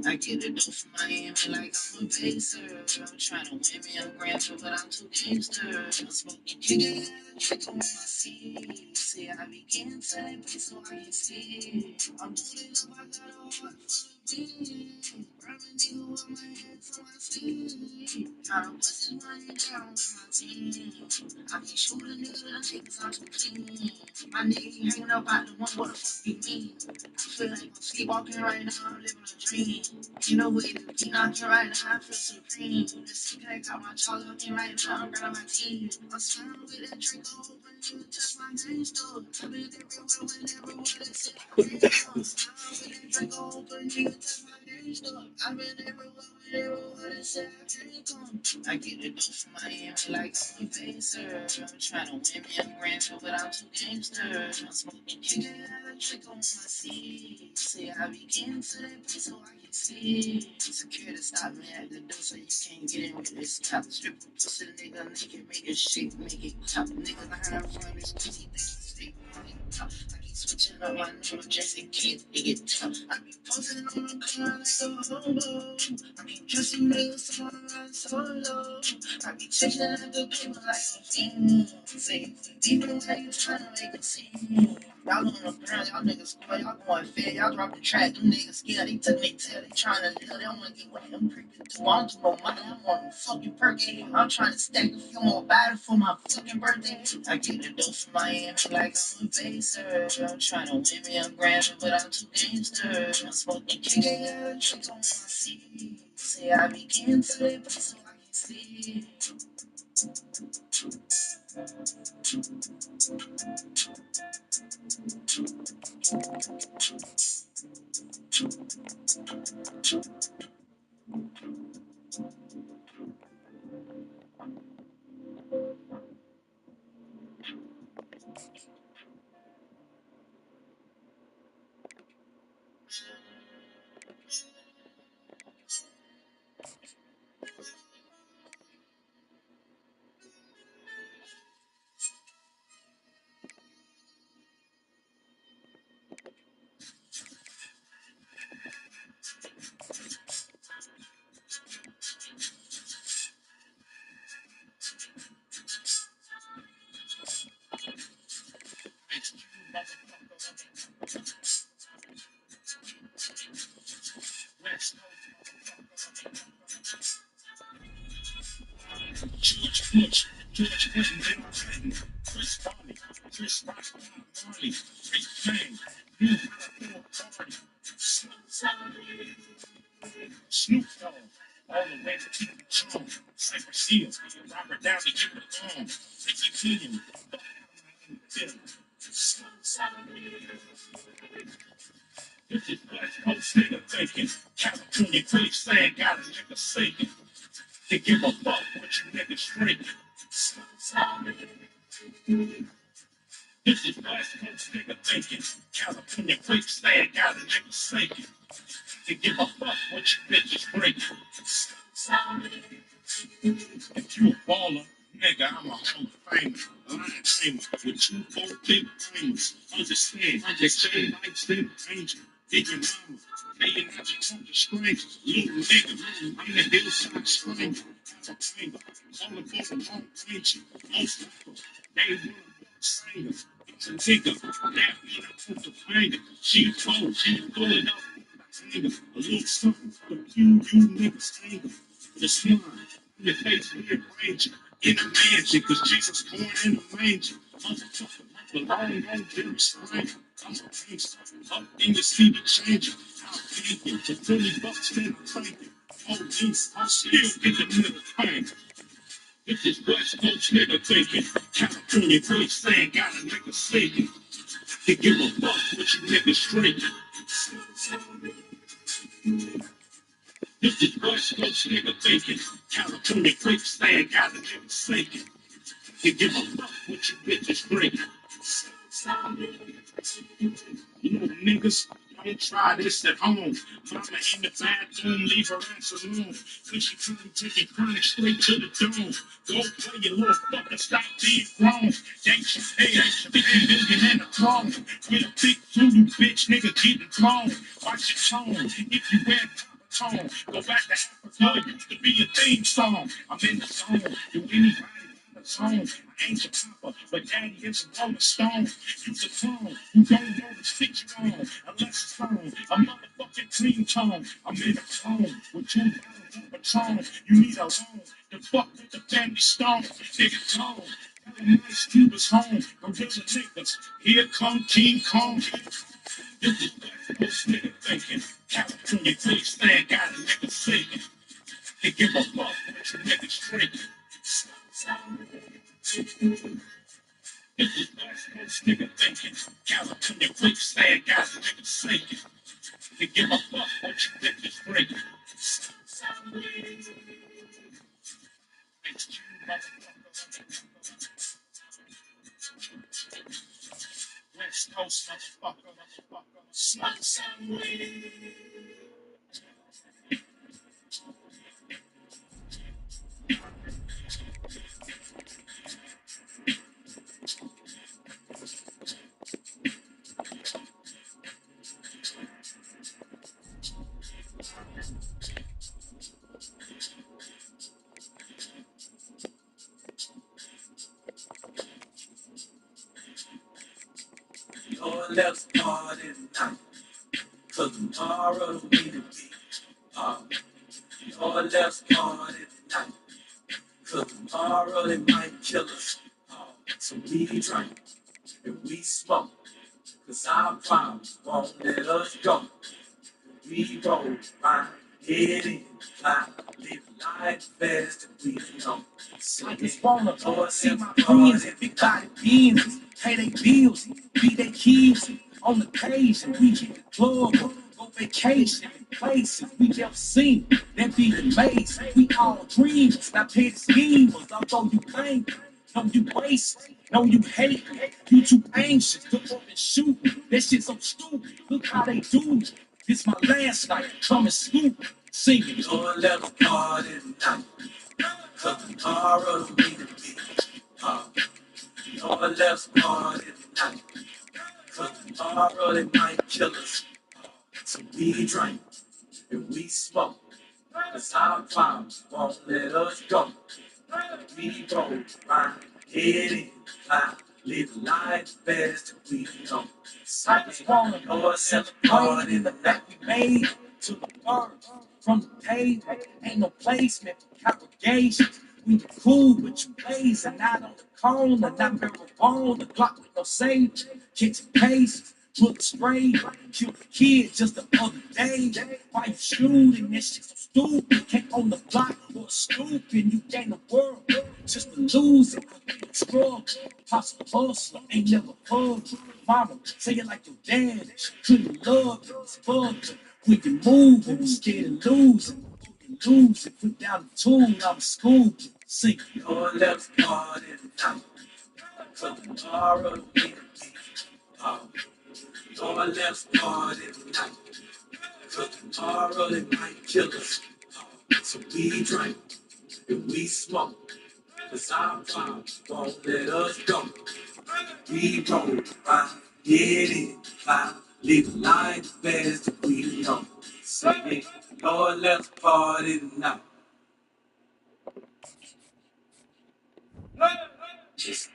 I get it dope from Miami like I'm a baser. I'm trying to win me a Grammy, but I'm too gangster. I'm smoking chicken, trick on my seat. Say I be getting to that place so I can see. I'm pulling up, I got a heart full of beans. Grab a nigga with my hands on my sleeve. Try to bust his money down with my team. I can shoot a nigga, the niggas I'm too clean. My nigga hanging up out the one, what the fuck you mean? I feel like I'm sleepwalking right now, I'm living a dream. You know what it is, be knocking right now, I feel supreme. The secret got my jaw looking right now, I'm grabbing my teeth. I'm smiling with that drink, I'm hoping you would touch my veins, though. I've been everywhere, whenever, what I said, I'm smiling with that drink, I'm hoping you would touch my veins, though. I've been everywhere, whenever, what I said, I can't come. I get the dope from Miami like I'm a baser. I'm trying to win me a Grammy, but I'm too gangster. I'm smoking chicken, trick on my seat. Say I be getting to that place so I can see. Security stop me at the door so you can't get in with this top. Strip a pussy nigga, naked, make it shake, make it clap. Niggas behind from this pussy, they stick, make it top. I keep switching up my number just in case it get tough. I be posting on the car like a hobo. I keep trusting niggas so I'm riding solo. I be checking out the paper like a fiend. Say, even when you tryna make a scene. Y'all on the ground, y'all niggas square, y'all going fair, y'all drop the track, them niggas scared, they took me tail, they tryna live, they don't wanna get wet, them crickets too, I don't do no money, I'm on the fucking perky, I'm trying to stack a few more battles for my fucking birthday. I get the dope from Miami like I'm a baser, I'm trying to win me a Grammy, but I'm too gangster, I'm smoking chicken, trick on my seat, say I be getting to that place so I can see. George Bush, George Clinton, Bill Clinton, Chris Farley, Chris Rock, Bob Marley, Rick Fang, knew how to throw a party. Snoop Dogg, all the way to King Kong, Cypress Hill, Robert Downey Jr. Ricky Williams, Bill. This is West Coast nigga thinking. California quicksand got a nigga sinking. To give a fuck what you niggas drinking. This is West Coast nigga thinking. California quicksand got a nigga sinking. To give a fuck what you bitches drinking. If you a baller, nigga, I'm a Hall of Famer. Lion tamer with 2 4 big fingers. Understand, they say life's in danger. Dig your mama, paying out your talk to strangers. Little nigga, I'm the hillside stranger. Have a finger, all about the Lone Ranger. Most of them, they wanna be singers. It's a nigga, that when I put the finger. She told, she pulling up with anger. A little something, the few you niggas anger. The smile, your face rearranging. In a mansion, cause Jesus born in a manger. Motherfucker, belong on Jerry Springer. I'm a gangster, up in the city changing. I'm thinking, for $20 then I'm thinking. Oh, geez, I'll still get the middle finger. This is West Coast nigga thinking. California quicksand got a nigga sinking. To give a fuck what you niggas drinking. This is West Coast nigga thinking. California quicksand got a nigga sinking. To give a fuck what you bitches drinking. You know, niggas, don't try this at home. Mama in the bathroom, leave her ass alone. Cause she trying to take it chronic straight to the dome. Go play your little fucker, stop being grown. Thanks your pay, 50 million and a throne. With a big voodoo bitch, nigga getting thrown. Watch your tone. If you wear tone. Go back to Africa, it used to be a theme song. I'm in the zone. Do anybody got a tone? I ain't your papa, but daddy is a rolling stone. Use a tone. You don't know the shit you on. Unless it's on a motherfucking clean tone. I'm in a tone with 2 bottles of Patron. You need a loan. The fuck with the family stone. Nigga tone. Nice Cuba's home. Gorilla niggas. Here come King Kong. This is West Coast nigga thinking. California stand got a nigga shaking. They give a fuck what you niggas drinking. This is West Coast nigga thinking. California stand got a nigga shaking. They give a fuck what you niggas drinking. West Coast motherfucker. Smoke some weed. Your left part is night, cause tomorrow don't need to be. Your left part is night, cause tomorrow they might kill us. So we drink and we smoke, cause our problems won't let us go. We roll, ride, head in, fly, live life fast and we know. I just wanna go see my friends and big body beans, pay their bills, be their kids. On occasion, we hit the club or go vacation in places we never seen. That be amazing. We all dreams, not petty schemers. Although you think, know you waste, know you hate, you too anxious to up and shoot. That shit so stupid. Look how they do it. This my last night, come and scoop, singing. Your little party tonight, cause tomorrow don't need to be. Your left party tonight, cause tomorrow they might kill us. So we drink and we smoke, cause our problems won't let us go. We roll, ride, head in, fly, live life best that we know. I just wanna go and celebrate in the night we made to the birds from the pavement. Ain't no placement for congregations. We the cool with you blazing out on the corner, not marijuana, the block with no sage. Kitchen pace, look straight, killed a kid just the other day. Why you shooting? That shit so stupid. Can't on the block or stupid. You gain the world just to lose it. Struggle, possible hustler, ain't never hugged you. Mama, say it like your dad. She couldn't love you, it's fucked. We can move and we scared of losing. Lose it, put down the tune, I'm school. Sing your left part in the night, cause tomorrow don't need to be. Your left part in the night, cause tomorrow they might kill us. So we drink and we smoke, cause our problems won't let us go. We roll, ride, get in, fly, live life best that we know. Say it, Lord, let's party tonight. Just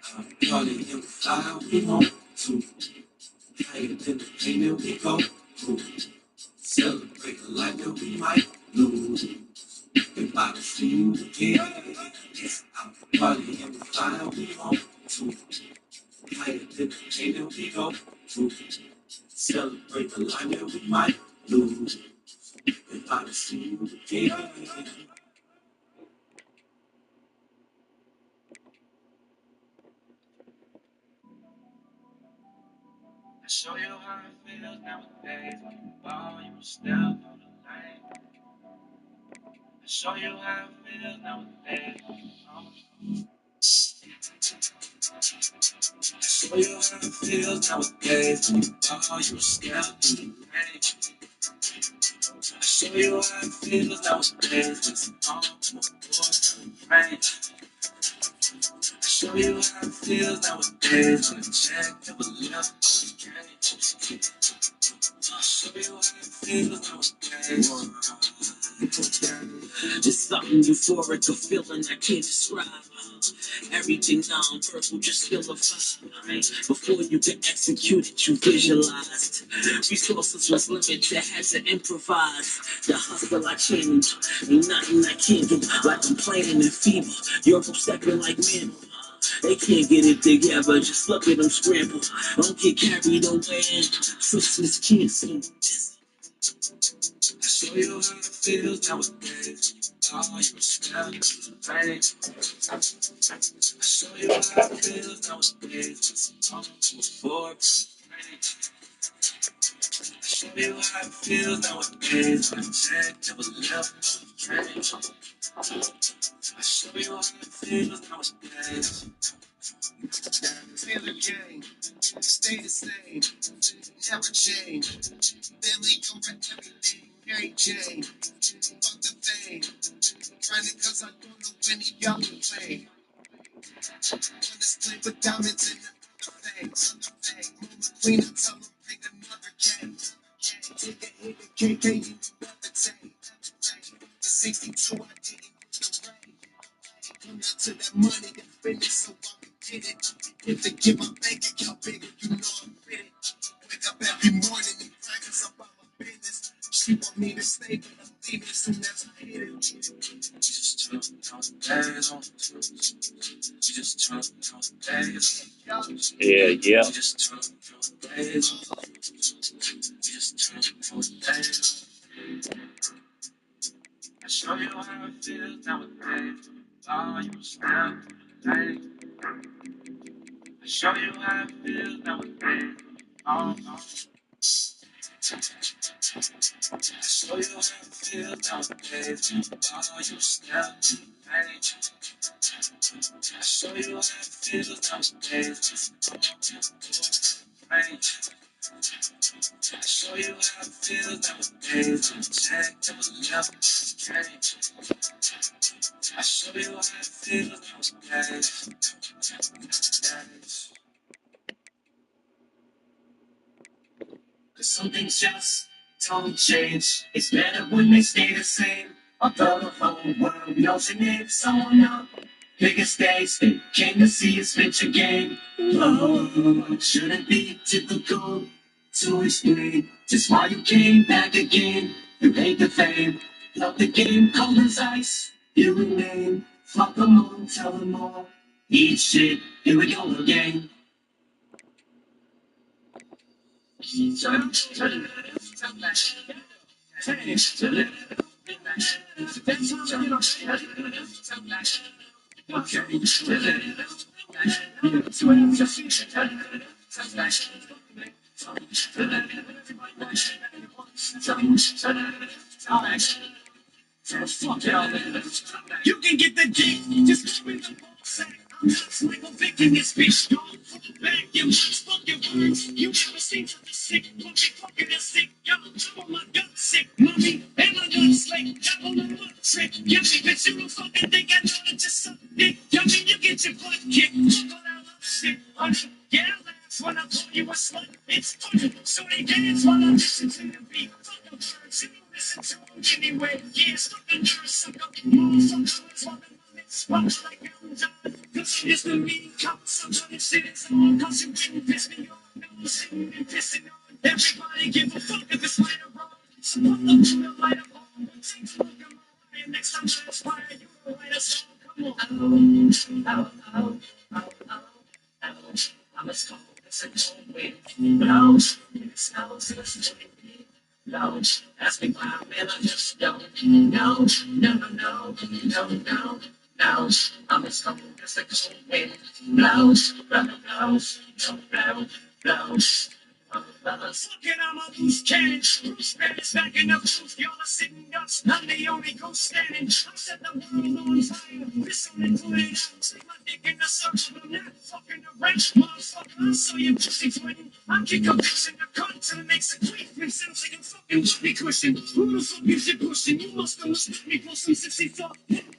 party and fly, we want to. Higher than the pain that we go through. Celebrate the life that we might lose. If I can see you again, yes, I'm party and fly, we want to. Higher than the pain that we go through. Celebrate the life that we might lose. If I can see you again. I show you how it feels nowadays when you fall, you step on the lane. I show you how it feels nowadays when you fall. I show you how it feels nowadays when you fall, you step through the pain. I show you how it feels nowadays when you fall to a rain. I show you how it feels nowadays when the check never left on the cage. show you how it feels nowadays. Just something euphoric, a feeling I can't describe. Everything non-verbal, just feel a vibe. Before you can execute it, you visualized. Resources was limited, had to improvise. The hustle I changed, ain't nothing I can't do. Like I'm playing in fever, Europe stepping like men. They can't get it together, just look at them scramble. Don't get carried away and Christmas canceled. I show you how it feels nowadays. Oh, you smell the rain. I show you how it feels nowadays. Oh, for rain. I show you how it feels nowadays. I check to a left train. I show you how it feels nowadays. Feel the game, stay the same, never change. Family over everything, Mary Jane. Fuck the fame, grinding cause I don't know when y'all will play. On display with diamonds in the other things. Queen and tell them bring another game. Take a hit of KK, you never take. The 62, I didn't use the rain. Come out to that money and finish, so I get it. If they give my bank account bigger, you know I'm with it. Wake up every morning and grind cause I'm about my business. She want me to stay, but I'm leaving soon as I hit it. Just turn days on. Just turn days on. Yeah. Just turn days on. Just turn days on. I show you how it feels nowadays. Oh, you snap late. I show you how it feels nowadays. Oh. I show you how it feels nowadays. Oh, you snap late. I show you how it feels nowadays. Oh, right. I show you how it feels nowadays. Check to the left, okay. I show you how it feels nowadays. Cause some things just don't change. It's better when they stay the same. Although the whole world knows your name, someone up. Biggest stage, they came to see a spit your game. Oh, shouldn't be difficult to explain just why you came back again. You hate the fame, love the game, cold as ice. You remain, fuck them all, tell them all. Eat shit, here we go again. You can get the dick, just go in the ball sack. I'm not swinging Vic in this bitch. Don't fall back, you motherfucking words. You never seen something sick, but be fucking that sick. Yo, I'm my gut sick, mommy, and my gut slick. That on the butt trick. Yeah, me, bitch, you don't fucking think I know that you suck dick. Yo, me, you get your butt kicked. Fuck all that love shit, honey. Yeah, I laugh when I call you a slut. It's funny, so they dance while I listen to the beat. Fuck the words, you listen to them anyway. Yeah, stuck the nerves, suck up. Motherfuckers, while the money's sponge like I'm done. Cause it's the mean cop, sometimes shit is on. Cause you didn't piss me off. No one's sitting and pissing on. Everybody give a fuck if it's right or wrong. So put the light up on. Take a look at my eye, and next time I inspire you to write a song. Come on. I'm as cold as a cold wind. Blow, it smells just like me. Blow, ask me why, man, I just don't know. No. I'm as cold as a cold wind. Blow, blow. Fuck it, I'm a loose cannon. Bruce Banner's back in the booth. Y'all are sitting nuts. I'm the only ghost standing. I set the world on fire. This on and put it out. Stick my dick in the circle. I'm not fucking around. Motherfucker, I saw your pussy twin. I kick a bitch in the cunt till it makes a queef. It sounds like a fucking whoopee cushion. Who the fuck is you pushing? You must have listened me for some 60 fuck.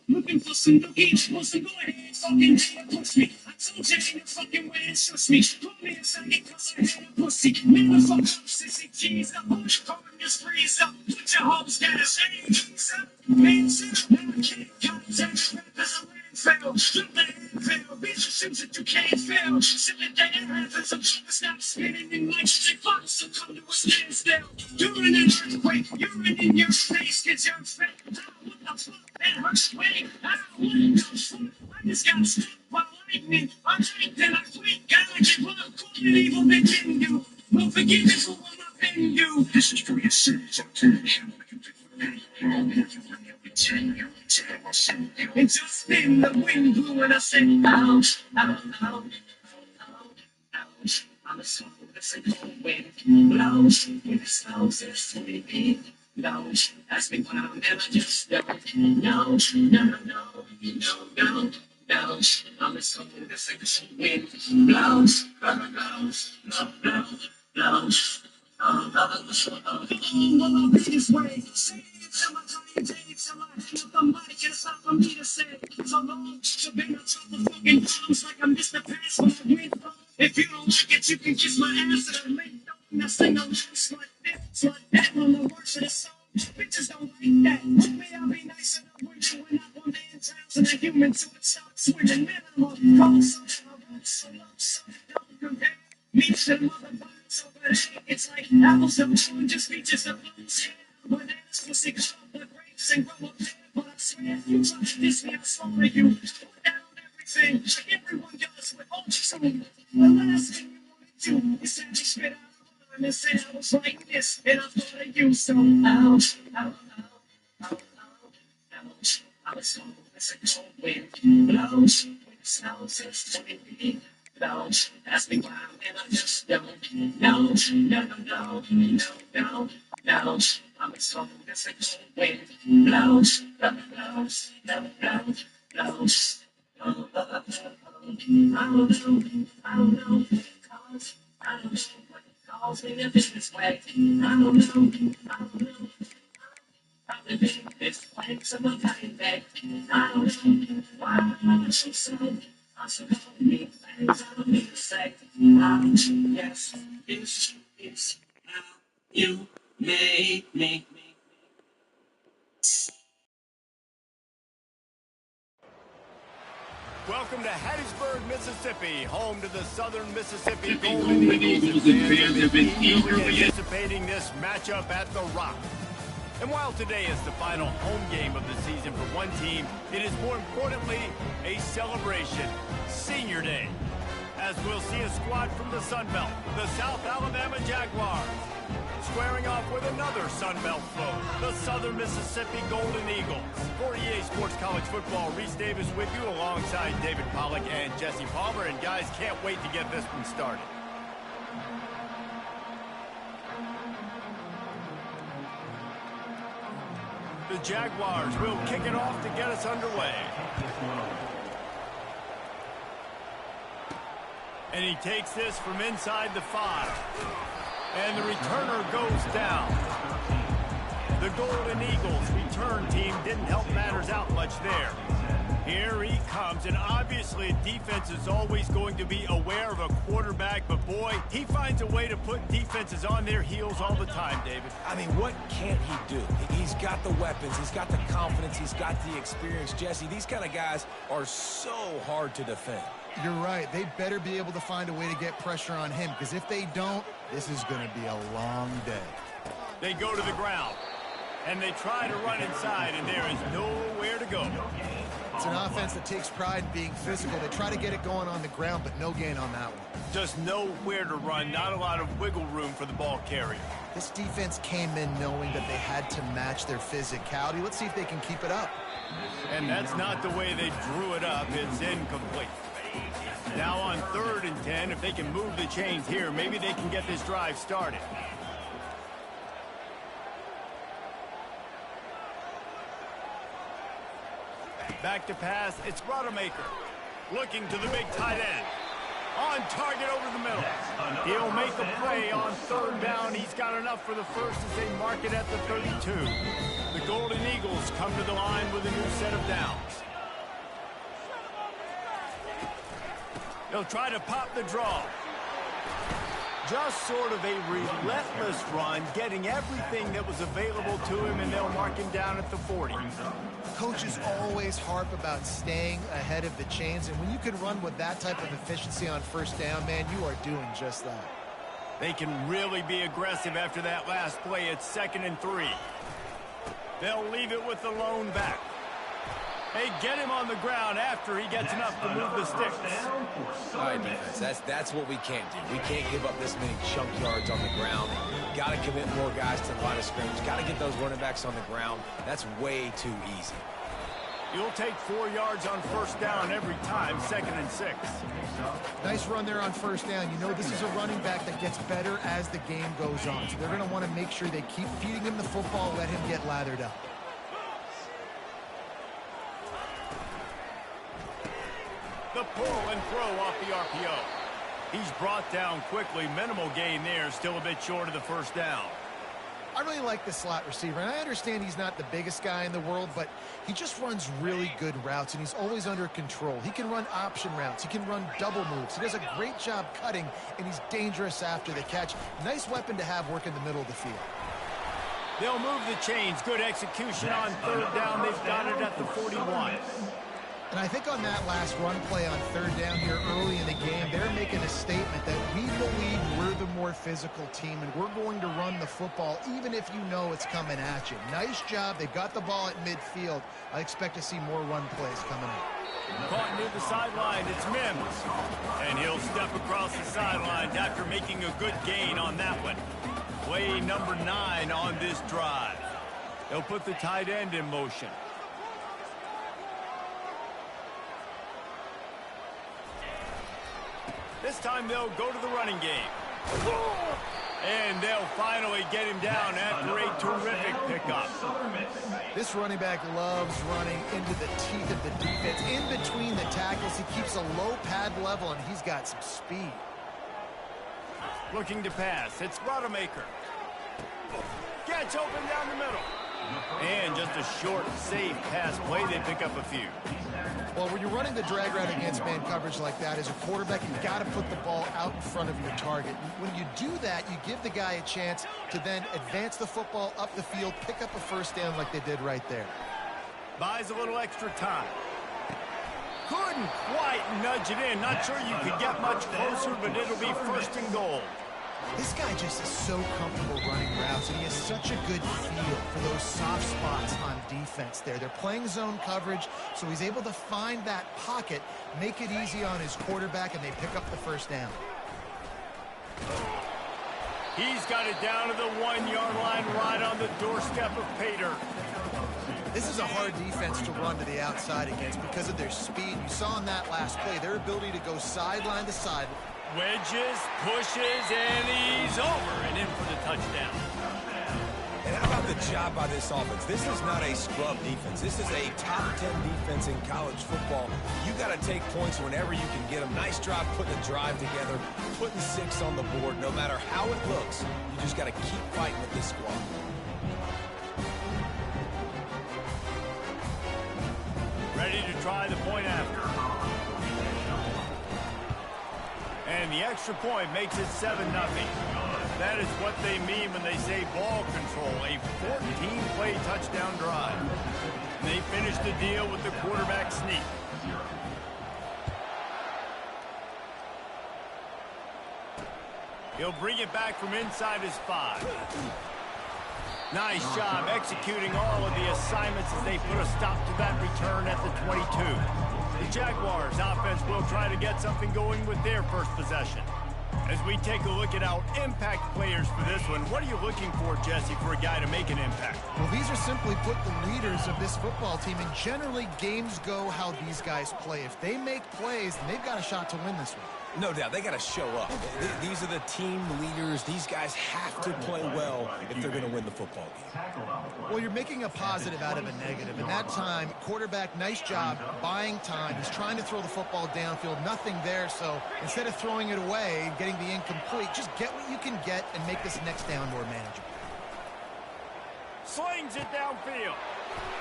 Looking for some nookie. Listen, go ahead, fucking push me. I So Jay, no fucking way, trust me. Put me inside it cause I had a pussy. Man, the fuck up, sissy keys up. Calling this freeze up. Put your hoes gas, hands up. Hands up. Now I can't contact rappers. Fail, flip the anvil, beat the shoes that you can't feel. Sipping that air happens, I'm trying to stop spinning in like shit. Fox, so come to a standstill. You're in an earthquake, you're in your face, cause you're fake. What the fuck, that hurts way. What the fuck, I just got struck by lightning. I'm like, then I quit, gotta give up. Call it evil, they didn't do. Well, forgive me for what I've been do. This is for your sins, I'm telling you. And just then the wind blew and I said, ouch, ouch, ouch, ouch. I'm a soul that's a cold wind blows. When it snows, it's 20 feet low. Ask me what I'm and I just don't know. No. I'm a soul that's a cold wind blows. Blows. Well, I'll be this way. Say it till my time takes till I hang up the mic. It's not for me to say. So long, so been on top of fucking bombs like I missed the pass when I went wrong. If you don't like it, you can kiss my ass and I'll make no. I sing along slut that on the words of the song. Bitches don't like that. With me, I'll be nice and I'll win you when I want the times and a human to it starts swimming. Man, I'm a cold soul. I won't so low, so don't compare me to motherfuckers over there. It's like apples and oranges, peaches and plums. Bananas, pussy, cut up the grapes and grow up there. But I swear, if you try to diss me, I'll swallow you. Put that on everything, like everyone does with all songs. The last thing you wanna do is have me spit out a rhyme and say I was like this, and I thought of you. So, ouch. I was told it's a cold wind blows. When it snows, it's 20 feet. Ask me why, and I just don't know. No. I'm a soul that's a cold wind blows. I don't know, cause I don't know what calls me to be this way. I don't know. Probably been this way, so I'm coming back. I don't know why I'm so sad. I should call me things I don't need to say. Yes, this is how you make me. Welcome to Hattiesburg, Mississippi, home to the Southern Mississippi Golden Eagles. Fans have been eagerly anticipating this matchup at the Rock. And while today is the final home game of the season for one team, it is more importantly a celebration, Senior Day, as we'll see a squad from the Sun Belt, the South Alabama Jaguars, squaring off with another Sun Belt foe, the Southern Mississippi Golden Eagles. For EA Sports College Football, Reese Davis with you alongside David Pollack and Jesse Palmer. And guys, can't wait to get this one started. The Jaguars will kick it off to get us underway. And he takes this from inside the 5. And the returner goes down. The Golden Eagles return team didn't help matters out much there. Here he comes, and obviously defense is always going to be aware of a quarterback, but boy, he finds a way to put defenses on their heels all the time, David. I mean, what can't he do? He's got the weapons, he's got the confidence, he's got the experience. Jesse, these kind of guys are so hard to defend. You're right. They better be able to find a way to get pressure on him, because if they don't, this is going to be a long day. They go to the ground, and they try to run inside, and there is nowhere to go. It's an offense that takes pride in being physical. They try to get it going on the ground, but no gain on that one. Just nowhere to run, not a lot of wiggle room for the ball carrier. This defense came in knowing that they had to match their physicality. Let's see if they can keep it up. And that's not the way they drew it up. It's incomplete. Now on 3rd and 10, if they can move the chains here, maybe they can get this drive started. Back to pass, it's Rodemaker. Looking to the big tight end. On target over the middle. He'll make a play on 3rd down. He's got enough for the first as they mark it at the 32. The Golden Eagles come to the line with a new set of downs. They'll try to pop the draw. Just sort of a relentless run, getting everything that was available to him, and they'll mark him down at the 40. Coaches always harp about staying ahead of the chains, and when you can run with that type of efficiency on first down, man, you are doing just that. They can really be aggressive after that last play. It's 2nd and 3. They'll leave it with the lone back. They get him on the ground after he gets enough to move the sticks. All right, defense, that's what we can't do. We can't give up this many chunk yards on the ground. Got to commit more guys to the line of scrimmage. Got to get those running backs on the ground. That's way too easy. You'll take 4 yards on first down every time, 2nd and 6. Nice run there on first down. You know, this is a running back that gets better as the game goes on. So they're going to want to make sure they keep feeding him the football, let him get lathered up. The pull and throw off the RPO. He's brought down quickly. Minimal gain there, still a bit short of the first down. I really like the slot receiver, and I understand he's not the biggest guy in the world, but he just runs really good routes, and he's always under control. He can run option routes. He can run double moves. He does a great job cutting, and he's dangerous after the catch. Nice weapon to have work in the middle of the field. They'll move the chains. Good execution on third down. They've got it at the 41. And I think on that last run play on third down here early in the game, they're making a statement that we believe we're the more physical team and we're going to run the football even if you know it's coming at you. Nice job. They got the ball at midfield. I expect to see more run plays coming up. Caught near the sideline. It's Mims. And he'll step across the sidelines after making a good gain on that one. Play number 9 on this drive. They'll put the tight end in motion. This time they'll go to the running game. And they'll finally get him down after a terrific pickup. This running back loves running into the teeth of the defense. In between the tackles, he keeps a low pad level, and he's got some speed. Looking to pass. It's Rodemaker. Gets open down the middle. And just a short, safe pass play. They pick up a few. Well, when you're running the drag route against man coverage like that, as a quarterback, you've got to put the ball out in front of your target. When you do that, you give the guy a chance to then advance the football up the field, pick up a first down like they did right there. Buys a little extra time. Couldn't quite nudge it in. Not sure you could get much closer, but it'll be 1st and goal. This guy just is so comfortable running routes, and he has such a good feel for those soft spots on defense there. They're playing zone coverage, so he's able to find that pocket, make it easy on his quarterback, and they pick up the first down. He's got it down to the 1-yard line right on the doorstep of Pater. This is a hard defense to run to the outside against because of their speed. You saw in that last play, their ability to go sideline to sideline. Wedges, pushes, and he's over and in for the touchdown. And how about the job by this offense? This is not a scrub defense. This is a top 10 defense in college football. You got to take points whenever you can get them. Nice job putting a drive together, putting 6 on the board. No matter how it looks, you just got to keep fighting with this squad. Ready to try the point after. And the extra point makes it 7-0. That is what they mean when they say ball control, a 14-play touchdown drive. They finish the deal with the quarterback sneak. He'll bring it back from inside his 5. Nice job executing all of the assignments as they put a stop to that return at the 22. The Jaguars offense will try to get something going with their first possession. As we take a look at our impact players for this one, what are you looking for, Jesse, for a guy to make an impact? Well, these are simply put the leaders of this football team, and generally games go how these guys play. If they make plays, then they've got a shot to win this one. No doubt, they got to show up. These are the team leaders. These guys have to play well if they're going to win the football game. Well, you're making a positive out of a negative. And that time, quarterback, nice job, buying time. He's trying to throw the football downfield. Nothing there, so instead of throwing it away and getting the incomplete, just get what you can get and make this next down more manageable. Slings it downfield.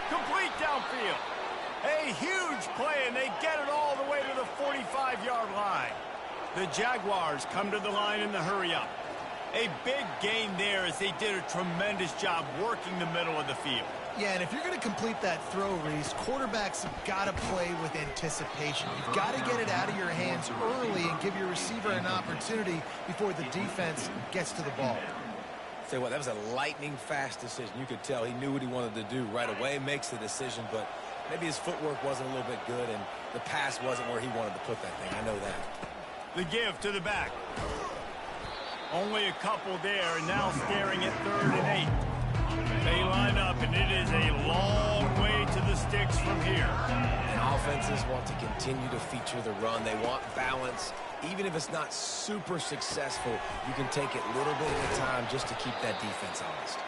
Complete downfield. A huge play, and they get it all the way to the 45-yard line. The Jaguars come to the line in the hurry-up. A big gain there as they did a tremendous job working the middle of the field. Yeah, and if you're going to complete that throw, Reese, quarterbacks have got to play with anticipation. You've got to get it out of your hands early and give your receiver an opportunity before the defense gets to the ball. Tell you what, that was a lightning-fast decision. You could tell he knew what he wanted to do right away, makes the decision, but maybe his footwork wasn't a little bit good, and the pass wasn't where he wanted to put that thing. I know that. The give to the back. Only a couple there, and now staring at 3rd and 8. They line up, and it is a long way to the sticks from here. And offenses want to continue to feature the run. They want balance. Even if it's not super successful, you can take it little bit at a time just to keep that defense honest.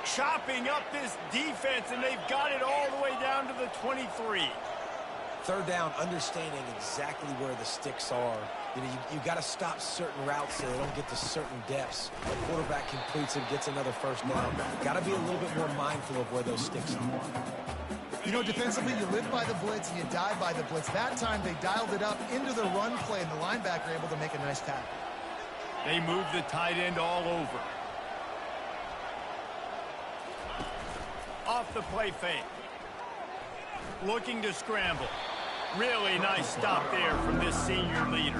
Chopping up this defense, and they've got it all the way down to the 23. 3rd down, understanding exactly where the sticks are. You got to stop certain routes so they don't get to certain depths. The quarterback completes it, gets another 1st down. Got to be a little bit more mindful of where those sticks are. You know, defensively, you live by the blitz and you die by the blitz. That time, they dialed it up into the run play, and the linebacker able to make a nice tackle. They move the tight end all over. Off the play fake. Looking to scramble. Really nice stop there from this senior leader.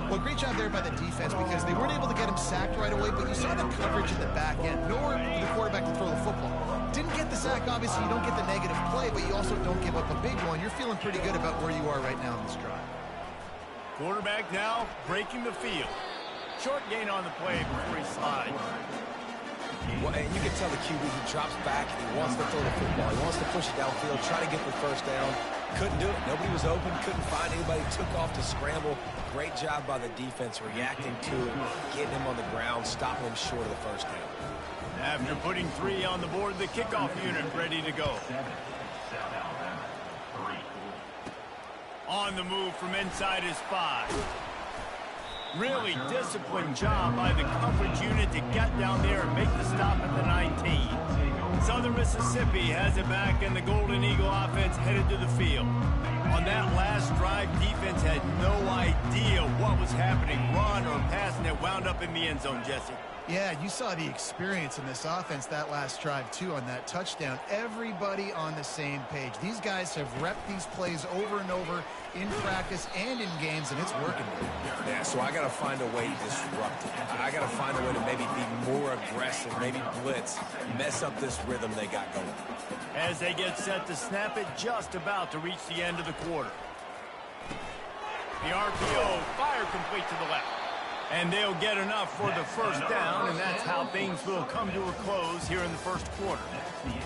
Well, great job there by the defense because they weren't able to get him sacked right away, but you saw the coverage in the back end. Nowhere for the quarterback to throw the football. Didn't get the sack, obviously you don't get the negative play, but you also don't give up a big one. You're feeling pretty good about where you are right now in this drive. Quarterback now breaking the field. Short gain on the play before he slides. Well, and you can tell the QB, he drops back and he wants to throw the football. He wants to push it downfield, try to get the 1st down. Couldn't do it. Nobody was open, couldn't find anybody, took off to scramble. Great job by the defense reacting to it, getting him on the ground, stopping him short of the 1st down. After putting 3 on the board, the kickoff unit ready to go. On the move from inside his 5. Really disciplined job by the coverage unit to get down there and make the stop at the 19. Southern Mississippi has it back, and the Golden Eagle offense headed to the field. On that last drive, defense had no idea what was happening, run or pass, and it wound up in the end zone, Jesse. Yeah, you saw the experience in this offense that last drive, too, on that touchdown. Everybody on the same page. These guys have repped these plays over and over in practice and in games, and it's working. Yeah, so I got to find a way to disrupt it. I got to find a way to maybe be more aggressive, maybe blitz, mess up this rhythm they got going. As they get set to snap it, just about to reach the end of the quarter. The RPO, fire complete to the left. And they'll get enough for the 1st down, and that's how things will come to a close here in the 1st quarter.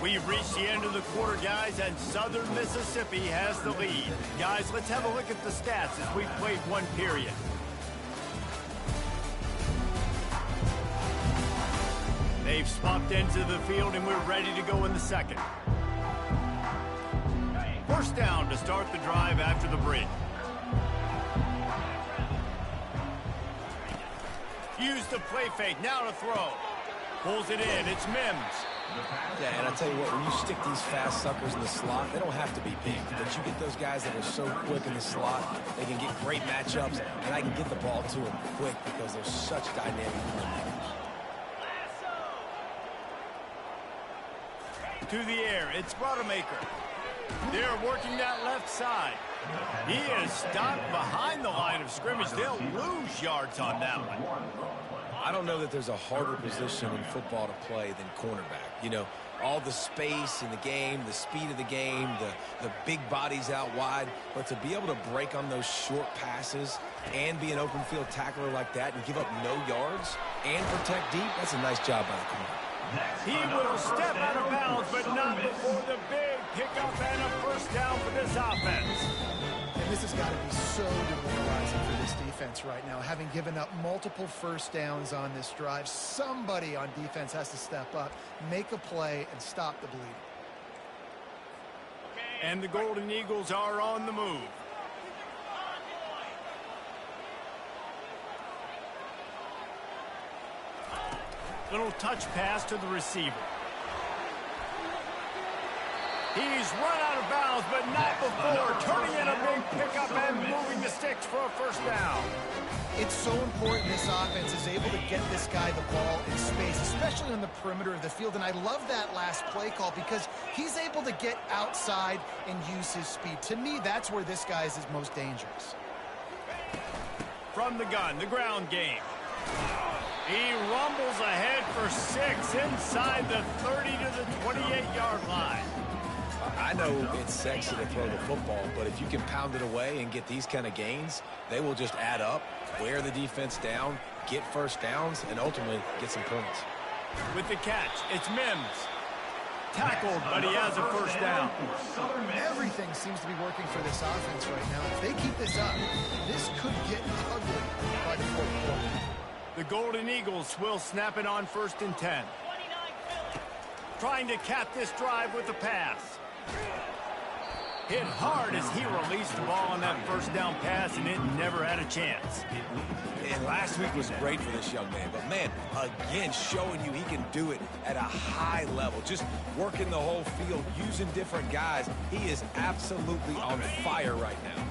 We've reached the end of the quarter, guys, and Southern Mississippi has the lead. Guys, let's have a look at the stats as we've played 1 period. They've swapped into the field, and we're ready to go in the 2nd. 1st down to start the drive after the bridge. Use the play fake, now to throw. Pulls it in, it's Mims. Yeah, and I tell you what, when you stick these fast suckers in the slot, they don't have to be big. But you get those guys that are so quick in the slot, they can get great matchups, and I can get the ball to them quick because they're such dynamic playmakers. To the air, it's Rodemaker. They're working that left side. He is stopped behind the line of scrimmage. They'll lose yards on that one. I don't know that there's a harder position in football to play than cornerback. You know, all the space in the game, the speed of the game, the big bodies out wide. But to be able to break on those short passes and be an open field tackler like that and give up no yards and protect deep, that's a nice job by the corner. He will step out of bounds, but not before the big pickup and a 1st down for this offense. And this has got to be so demoralizing for this defense right now. Having given up multiple 1st downs on this drive, somebody on defense has to step up, make a play, and stop the bleeding. And the Golden Eagles are on the move. Little touch pass to the receiver. He's run out of bounds, but not before turning in a big pickup and moving the sticks for a first down. It's so important this offense is able to get this guy the ball in space, especially on the perimeter of the field. And I love that last play call because he's able to get outside and use his speed. To me, that's where this guy is his most dangerous. From the gun, the ground game. He rumbles ahead for 6 inside the 30 to the 28-yard line. I know it's sexy to throw the football, but if you can pound it away and get these kind of gains, they will just add up, wear the defense down, get first downs, and ultimately get some points. With the catch, it's Mims. Tackled, but he has a first down. Everything seems to be working for this offense right now. If they keep this up, this could get ugly by the fourth quarter. The Golden Eagles will snap it on 1st and 10. Trying to cap this drive with the pass. Hit hard as he released the ball on that first down pass, and it never had a chance. And last week was great for this young man, but man, again, showing you he can do it at a high level. Just working the whole field, using different guys. He is absolutely on fire right now.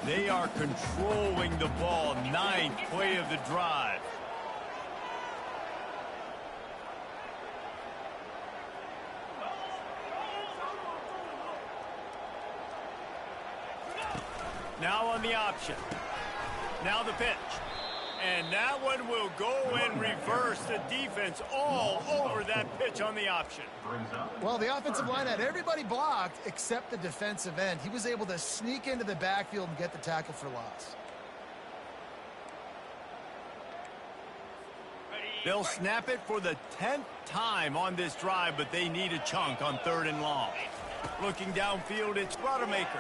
They are controlling the ball. 9th play of the drive. Now on the option. Now the pitch. And that one will go and reverse. The defense all over that pitch on the option. Well, the offensive line had everybody blocked except the defensive end. He was able to sneak into the backfield and get the tackle for loss. They'll snap it for the 10th time on this drive, but they need a chunk on 3rd and long. Looking downfield, it's Rodemaker.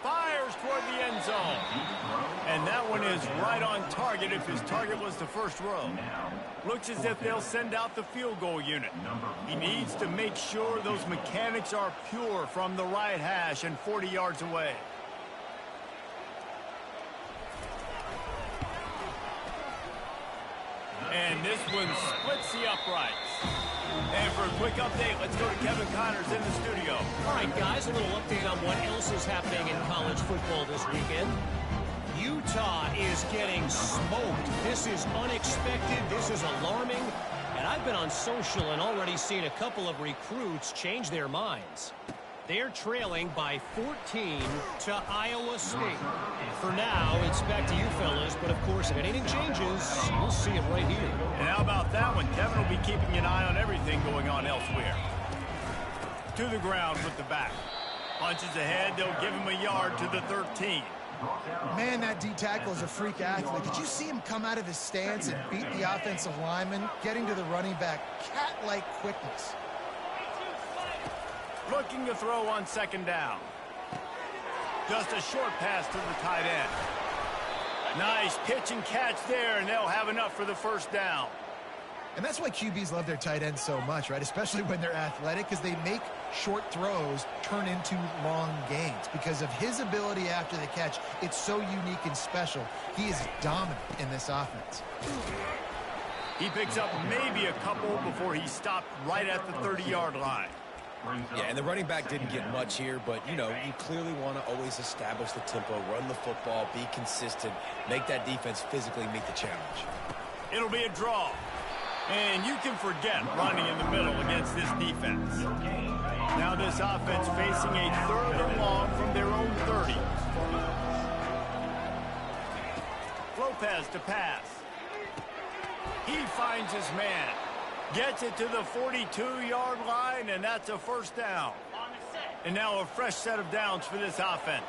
Fires toward the end zone. And that one is right on target if his target was the first row. Looks as if they'll send out the field goal unit. He needs to make sure those mechanics are pure from the right hash and 40 yards away. And this one splits the uprights. And for a quick update, let's go to Kevin Connors in the studio. All right, guys, a little update on what else is happening in college football this weekend. Utah is getting smoked. This is unexpected. This is alarming. And I've been on social and already seen a couple of recruits change their minds. They're trailing by 14 to Iowa State. For now, it's back to you fellas, but of course, if anything changes, we'll see it right here. And how about that one? Kevin will be keeping an eye on everything going on elsewhere. To the ground with the back. Punches ahead, they'll give him a yard to the 13. Man, that D-tackle is a freak athlete. Did you see him come out of his stance and beat the offensive lineman, getting to the running back? Cat-like quickness. Looking to throw on 2nd down. Just a short pass to the tight end. Nice pitch and catch there, and they'll have enough for the first down. And that's why QBs love their tight ends so much, right? Especially when they're athletic, because they make short throws turn into long gains. Because of his ability after the catch, it's so unique and special. He is dominant in this offense. He picks up maybe a couple before he stopped right at the 30-yard line. Yeah, and the running back didn't get much here, but, you know, you clearly want to always establish the tempo, run the football, be consistent, make that defense physically meet the challenge. It'll be a draw. And you can forget running in the middle against this defense. Now this offense facing a 3rd and long from their own 30. Lopez to pass. He finds his man. Gets it to the 42-yard line, and that's a first down. And now a fresh set of downs for this offense.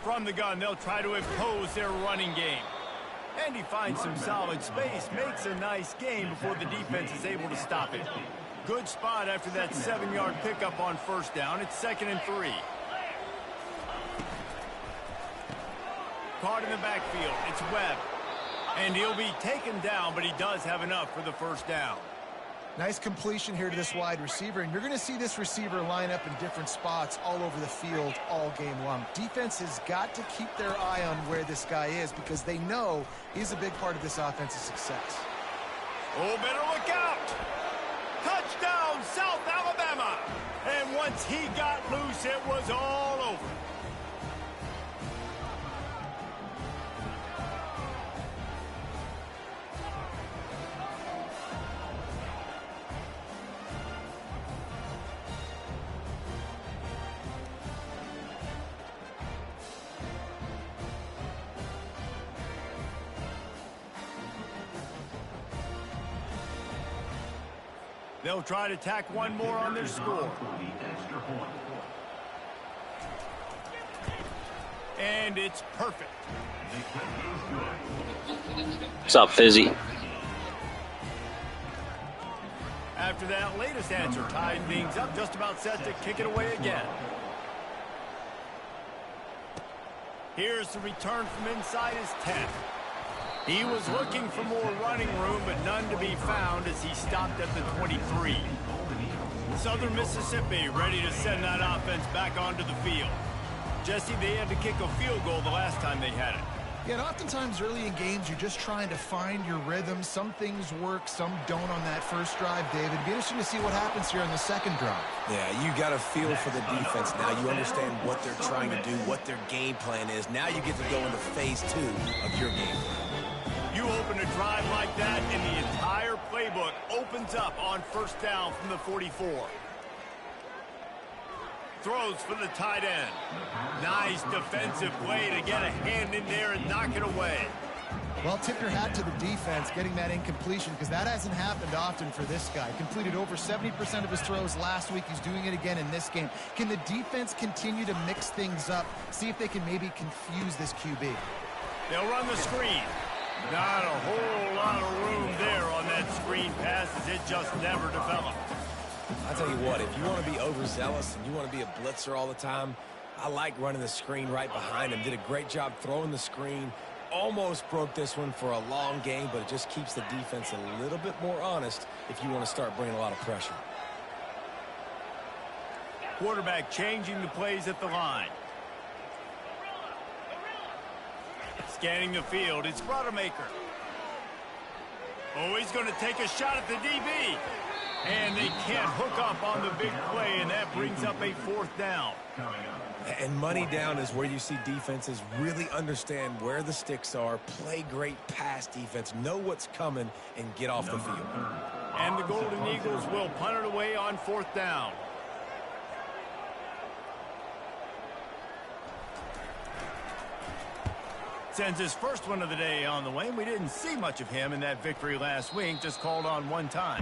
From the gun, they'll try to impose their running game. And he finds some solid space, makes a nice game before the defense is able to stop it. Good spot after that 7-yard pickup on first down. It's 2nd and 3. Caught in the backfield. It's Webb. And he'll be taken down, but he does have enough for the first down. Nice completion here to this wide receiver, and you're going to see this receiver line up in different spots all over the field all game long. Defense has got to keep their eye on where this guy is because they know he's a big part of this offensive success. Oh, better look out. Touchdown, South Alabama! And once he got loose, it was all over. They'll try to tack one more on their score. And it's perfect. What's up, Fizzy? After that latest answer, tying things up, just about set to kick it away again. Here's the return from inside his 10. He was looking for more running room, but none to be found as he stopped at the 23. Southern Mississippi ready to send that offense back onto the field. Jesse, they had to kick a field goal the last time they had it. Yeah, and oftentimes early in games, you're just trying to find your rhythm. Some things work, some don't on that first drive, David. It'd be interesting to see what happens here on the second drive. Yeah, you got a feel for the defense now. You understand what they're trying to do, what their game plan is. Now you get to go into phase 2 of your game plan. You open a drive like that, and the entire playbook opens up on first down from the 44. Throws for the tight end. Nice defensive play to get a hand in there and knock it away. Well, tip your hat to the defense getting that incompletion, because that hasn't happened often for this guy. Completed over 70% of his throws last week. He's doing it again in this game. Can the defense continue to mix things up? See if they can maybe confuse this QB. They'll run the screen. Not a whole lot of room there on that screen pass as it just never developed. I'll tell you what, if you want to be overzealous and you want to be a blitzer all the time, I like running the screen right behind him. Did a great job throwing the screen. Almost broke this one for a long game, but it just keeps the defense a little bit more honest if you want to start bringing a lot of pressure. Quarterback changing the plays at the line. Scanning the field, it's Rodemaker. Oh, he's going to take a shot at the DB. And they can't hook up on the big play, and that brings up a fourth down. And money down is where you see defenses really understand where the sticks are, play great pass defense, know what's coming, and get off the field. And the Golden Eagles will punt it away on fourth down. Sends his first one of the day on the way. We didn't see much of him in that victory last week, just called on one time.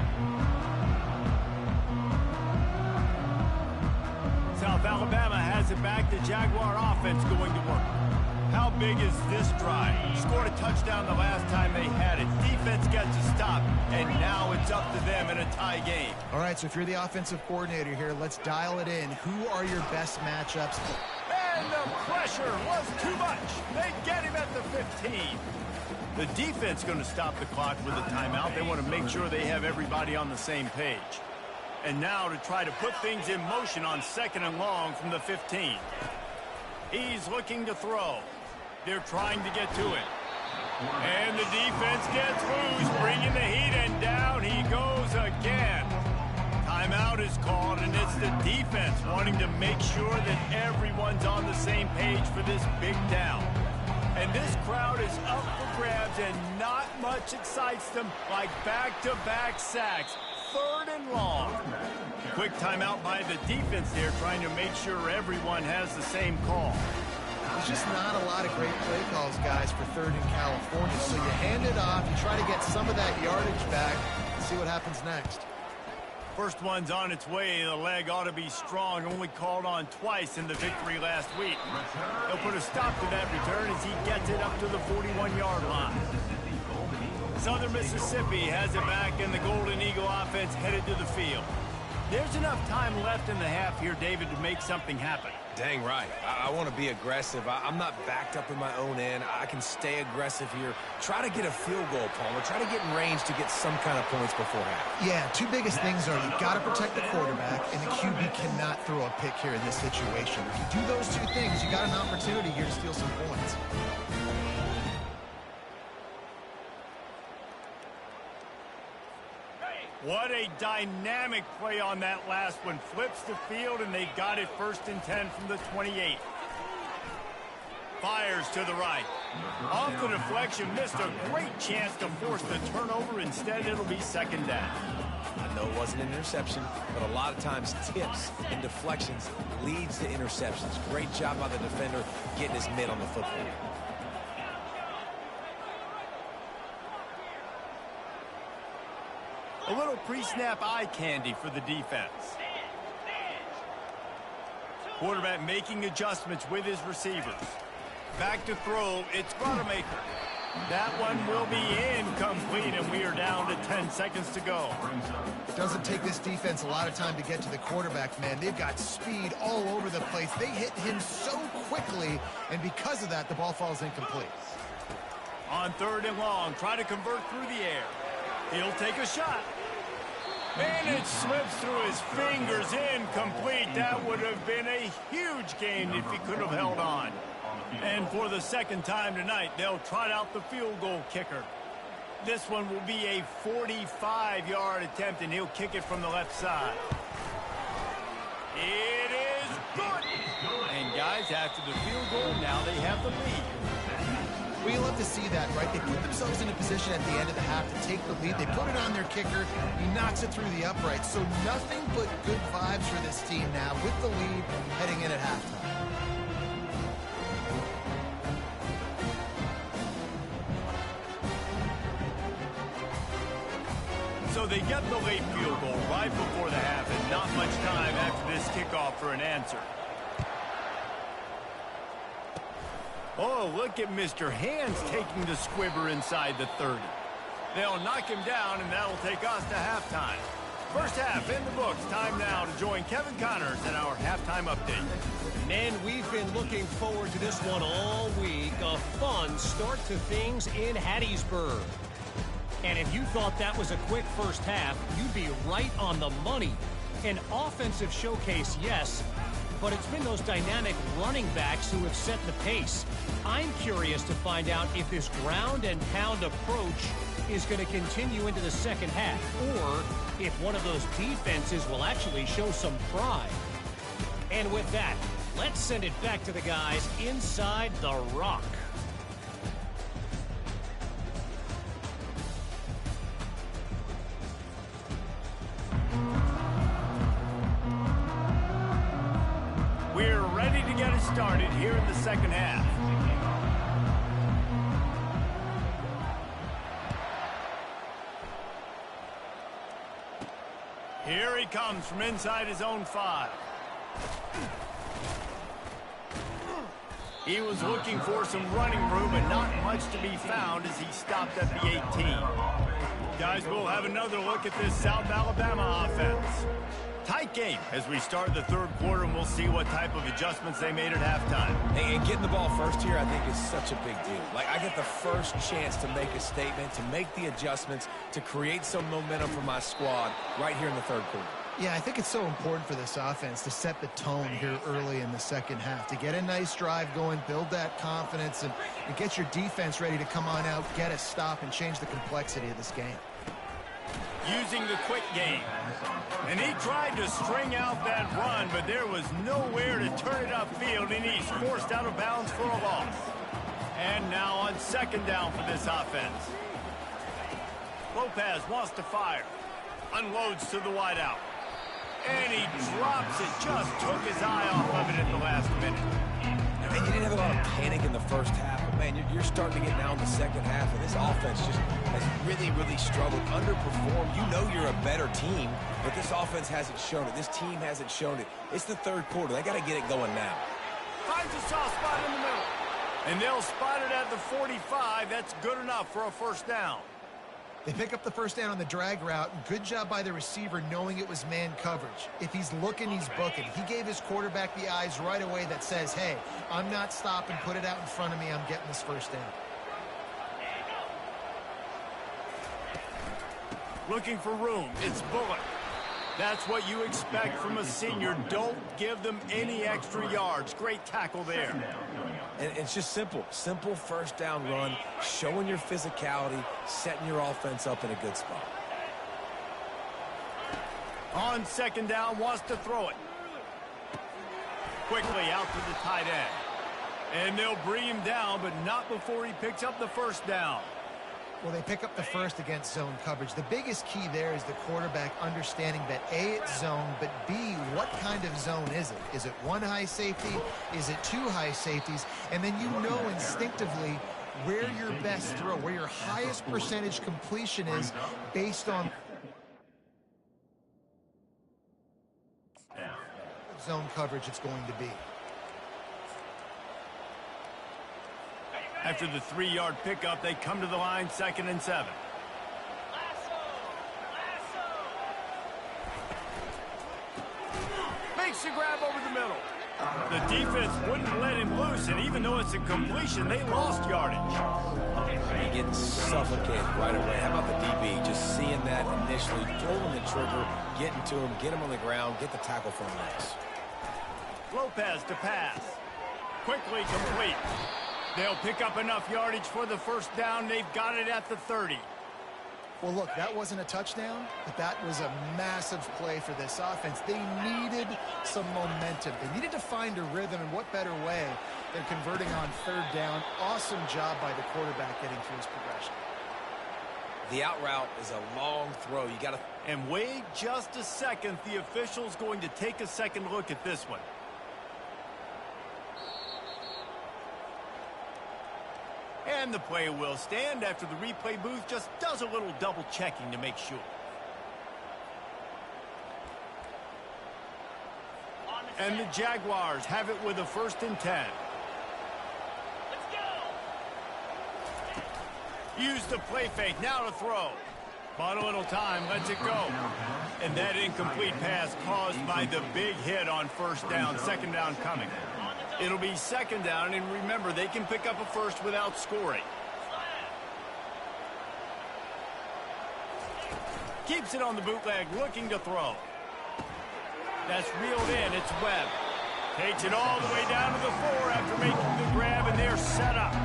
South Alabama has it back. The Jaguar offense going to work. How big is this drive? Scored a touchdown the last time they had it. Defense gets a stop, and now it's up to them in a tie game. All right, so if you're the offensive coordinator here, let's dial it in. Who are your best matchups? And the pressure was too much. They get him at the 15. The defense going to stop the clock with a timeout. They want to make sure they have everybody on the same page. And now to try to put things in motion on second and long from the 15. He's looking to throw. They're trying to get to it. And the defense gets loose, bringing the heat, and down he goes again. Timeout is called, and it's the defense wanting to make sure that everyone's on the same page for this big down. And this crowd is up for grabs, and not much excites them like back-to-back sacks. Third and long. Quick timeout by the defense there, trying to make sure everyone has the same call. There's just not a lot of great play calls, guys, for third in California. So you hand it off, you try to get some of that yardage back, and see what happens next. First one's on its way. The leg ought to be strong. Only called on twice in the victory last week. They'll put a stop to that return as he gets it up to the 41-yard line. Southern Mississippi has it back, and the Golden Eagle offense headed to the field. There's enough time left in the half here, David, to make something happen. Dang right. I want to be aggressive. I'm not backed up in my own end. I can stay aggressive here. Try to get a field goal, Palmer. Try to get in range to get some kind of points before half. Yeah, two biggest things are you've got to protect the quarterback, and the QB cannot throw a pick here in this situation. If you do those two things, you got an opportunity here to steal some points. What a dynamic play on that last one. Flips the field, and they got it 1st and 10 from the 28. Fires to the right. Off the deflection, missed a great chance to force the turnover. Instead, it'll be 2nd down. I know it wasn't an interception, but a lot of times tips and deflections leads to interceptions. Great job by the defender getting his mitt on the football. A little pre-snap eye candy for the defense. Quarterback making adjustments with his receivers. Back to throw, it's Rodemaker. That one will be incomplete, and we are down to 10 seconds to go. It doesn't take this defense a lot of time to get to the quarterback, man. They've got speed all over the place. They hit him so quickly, and because of that, the ball falls incomplete. On 3rd and long, try to convert through the air. He'll take a shot. And it slips through his fingers, incomplete. That would have been a huge gain if he could have held on. And for the 2nd time tonight, they'll trot out the field goal kicker. This one will be a 45-yard attempt, and he'll kick it from the left side. It is good. And guys, after the field goal, now they have the lead. We love to see that, right? They put themselves in a position at the end of the half to take the lead. They put it on their kicker. He knocks it through the uprights. So nothing but good vibes for this team now with the lead heading in at halftime. So they get the late field goal right before the half, and not much time after this kickoff for an answer. Oh, look at Mr. Hands taking the squibber inside the 30. They'll knock him down, and that'll take us to halftime. First half in the books. Time now to join Kevin Connors in our halftime update. Men, we've been looking forward to this one all week. A fun start to things in Hattiesburg. And if you thought that was a quick first half, you'd be right on the money. An offensive showcase, yes, but it's been those dynamic running backs who have set the pace. I'm curious to find out if this ground and pound approach is going to continue into the 2nd half, or if one of those defenses will actually show some pride. And with that, let's send it back to the guys inside the Rock. We're ready to get it started here in the 2nd half. Here he comes from inside his own 5. He was looking for some running room, and not much to be found as he stopped at the 18. Guys, we'll have another look at this South Alabama offense. Tight game as we start the 3rd quarter, and we'll see what type of adjustments they made at halftime. And getting the ball first here, I think, is such a big deal. Like, I get the first chance to make a statement, to make the adjustments, to create some momentum for my squad right here in the 3rd quarter. Yeah, I think it's so important for this offense to set the tone here early in the 2nd half, to get a nice drive going, build that confidence, and get your defense ready to come on out, get a stop, and change the complexity of this game. Using the quick game. And he tried to string out that run, but there was nowhere to turn it upfield, and he's forced out of bounds for a loss. And now on 2nd down for this offense. Lopez wants to fire. Unloads to the wideout. And he drops it. Just took his eye off of it at the last minute. And you didn't have a lot of panic in the first half, but, man, you're starting to get down the 2nd half, and this offense just has really, really struggled, underperformed. You know you're a better team, but this offense hasn't shown it. This team hasn't shown it. It's the 3rd quarter. They got to get it going now. Finds a soft spot in the middle. And they'll spot it at the 45. That's good enough for a 1st down. They pick up the 1st down on the drag route. Good job by the receiver knowing it was man coverage. If he's looking, he's booking. He gave his quarterback the eyes right away that says, hey, I'm not stopping. Put it out in front of me. I'm getting this 1st down. Looking for room. It's Bullock. That's what you expect from a senior. Don't give them any extra yards. Great tackle there. And it's just simple. Simple 1st down run, showing your physicality, setting your offense up in a good spot. On second down, wants to throw it. Quickly out to the tight end. And they'll bring him down, but not before he picks up the first down. Well, they pick up the first against zone coverage. The biggest key there is the quarterback understanding that A, it's zone, but B, what kind of zone is it? Is it one high safety? Is it two high safeties? And then you know instinctively where your best throw, where your highest percentage completion is based on zone coverage it's going to be. After the 3-yard pickup, they come to the line, 2nd and 7. Makes the grab over the middle. The defense wouldn't let him loose, and even though it's a completion, they lost yardage. He gets suffocated right away. How about the DB? Just seeing that initially, pulling the trigger, getting to him, get him on the ground, get the tackle for him next. Lopez to pass. Quickly complete. They'll pick up enough yardage for the first down. They've got it at the 30. Well, look, that wasn't a touchdown, but that was a massive play for this offense. They needed some momentum. They needed to find a rhythm, and what better way than converting on 3rd down. Awesome job by the quarterback getting through his progression. The out route is a long throw. You got to... And wait just a second. The official's going to take a second look at this one. And the play will stand after the replay booth just does a little double checking to make sure. And the Jaguars have it with a 1st and 10. Use the play fake, now to throw. Bought a little time, lets it go. And that incomplete pass caused by the big hit on 1st down, 2nd down coming. It'll be 2nd down, and remember, they can pick up a first without scoring. Keeps it on the bootleg, looking to throw. That's reeled in, it's Webb. Takes it all the way down to the 4 after making the grab, and they're set up.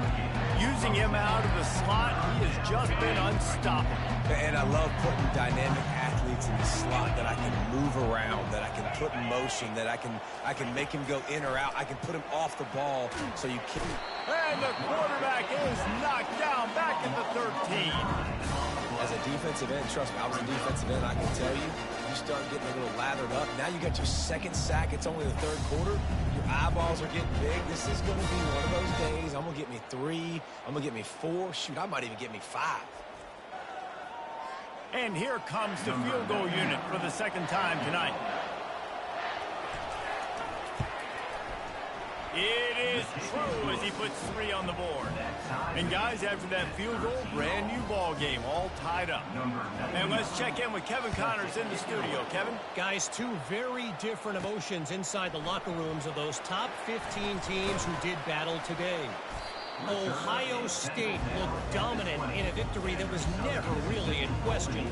Using him out of the slot, he has just been unstoppable. And I love putting dynamic athletes in the slot that I can move around, that I can put in motion, that I can make him go in or out. I can put him off the ball so you can... And the quarterback is knocked down back at the 13. As a defensive end, trust me, I was a defensive end, I can tell you, you start getting a little lathered up. Now you got your 2nd sack. It's only the 3rd quarter. Your eyeballs are getting big. This is going to be one of those days. I'm going to get me 3. I'm going to get me 4. Shoot, I might even get me 5. And here comes the field goal unit for the 2nd time tonight. It is true as he puts 3 on the board. And guys, after that field goal, brand new ball game, all tied up. And let's check in with Kevin Connors in the studio. Kevin? Guys, 2 very different emotions inside the locker rooms of those top 15 teams who did battle today. Ohio State looked dominant in a victory that was never really in question.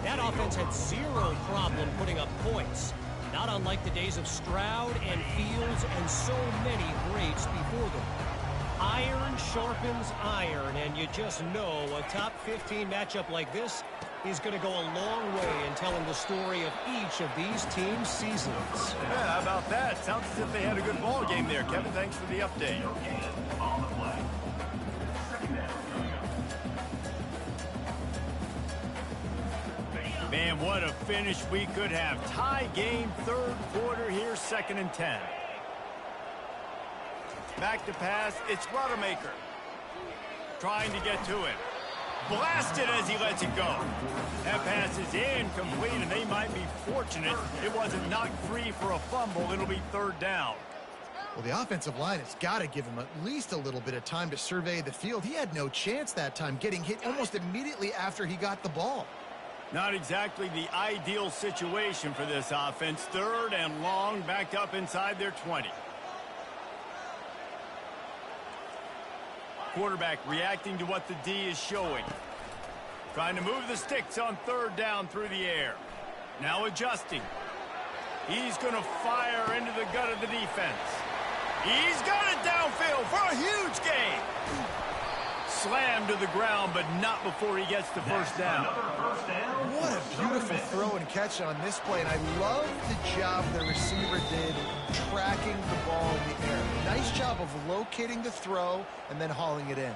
That offense had 0 problem putting up points. Not unlike the days of Stroud and Fields and so many greats before them. Iron sharpens iron, and you just know a top 15 matchup like this is going to go a long way in telling the story of each of these teams' seasons. Yeah, how about that? Sounds as if they had a good ball game there. Kevin, thanks for the update. Man, what a finish we could have. Tie game, 3rd quarter here, 2nd and 10. Back to pass, it's Rodemaker. Trying to get to it. Blasted as he lets it go. That pass is incomplete, and they might be fortunate it wasn't knocked free for a fumble. It'll be 3rd down. Well, the offensive line has got to give him at least a little bit of time to survey the field. He had no chance that time, getting hit almost immediately after he got the ball. Not exactly the ideal situation for this offense. 3rd and long, backed up inside their 20. Quarterback reacting to what the D is showing. Trying to move the sticks on 3rd down through the air. Now adjusting. He's going to fire into the gut of the defense. He's got it downfield for a huge gain. Slammed to the ground, but not before he gets the first down. What a beautiful throw and catch on this play, and I love the job the receiver did tracking the ball in the air. Nice job of locating the throw and then hauling it in.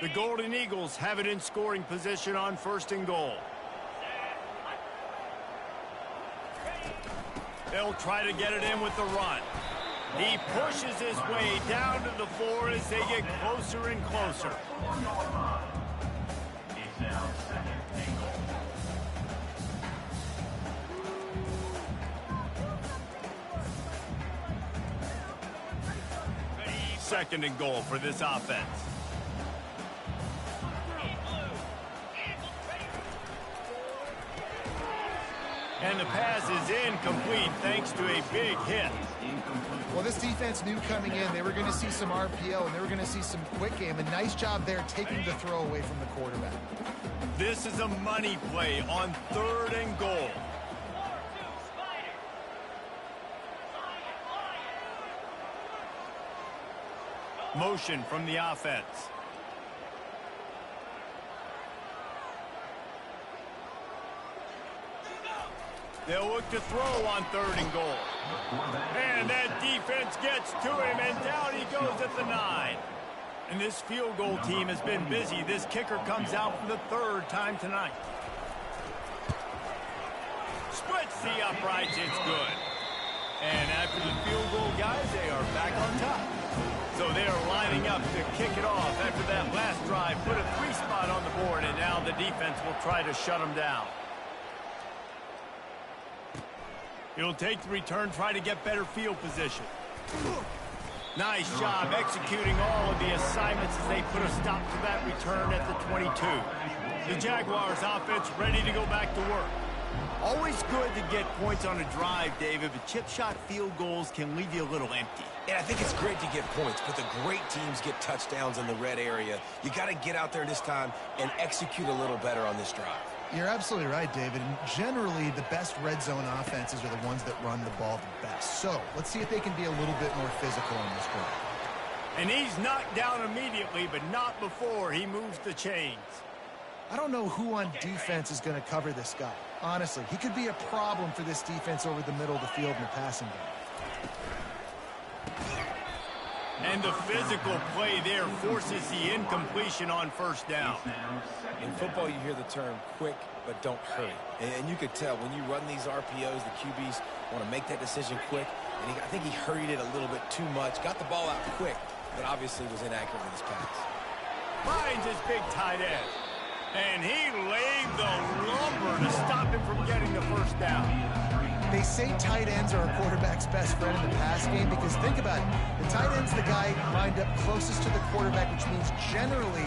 The Golden Eagles have it in scoring position on 1st and goal. They'll try to get it in with the run. He pushes his way down to the 4 as they get closer and closer. Second and goal for this offense. And the pass is incomplete thanks to a big hit. Well, this defense knew coming in they were going to see some RPO and they were going to see some quick game. A nice job there taking the throw away from the quarterback. This is a money play on 3rd and goal. Motion from the offense. They'll look to throw on 3rd and goal. And that defense gets to him, and down he goes at the 9. And this field goal team has been busy. This kicker comes out for the 3rd time tonight. Splits the uprights, it's good. And after the field goal, guys, they are back on top. So they are lining up to kick it off after that last drive. Put a 3-spot on the board, and now the defense will try to shut them down. He'll take the return, try to get better field position. Nice job executing all of the assignments as they put a stop to that return at the 22. The Jaguars offense ready to go back to work. Always good to get points on a drive, David, but chip shot field goals can leave you a little empty. And I think it's great to get points, but the great teams get touchdowns in the red area. You got to get out there this time and execute a little better on this drive. You're absolutely right, David. And generally, the best red zone offenses are the ones that run the ball the best. So let's see if they can be a little bit more physical on this drive. And he's knocked down immediately, but not before he moves the chains. I don't know who on defense is going to cover this guy. Honestly, he could be a problem for this defense over the middle of the field in the passing game. And the physical play there forces the incompletion on 1st down. In football, you hear the term quick, but don't hurry. And you could tell when you run these RPOs, the QBs want to make that decision quick. And I think he hurried it a little bit too much. Got the ball out quick, but obviously was inaccurate with his pass. Finds his big tight end. And he laid the lumber to stop him from getting the 1st down. They say tight ends are a quarterback's best friend in the pass game because think about it. The tight end's the guy lined up closest to the quarterback, which means generally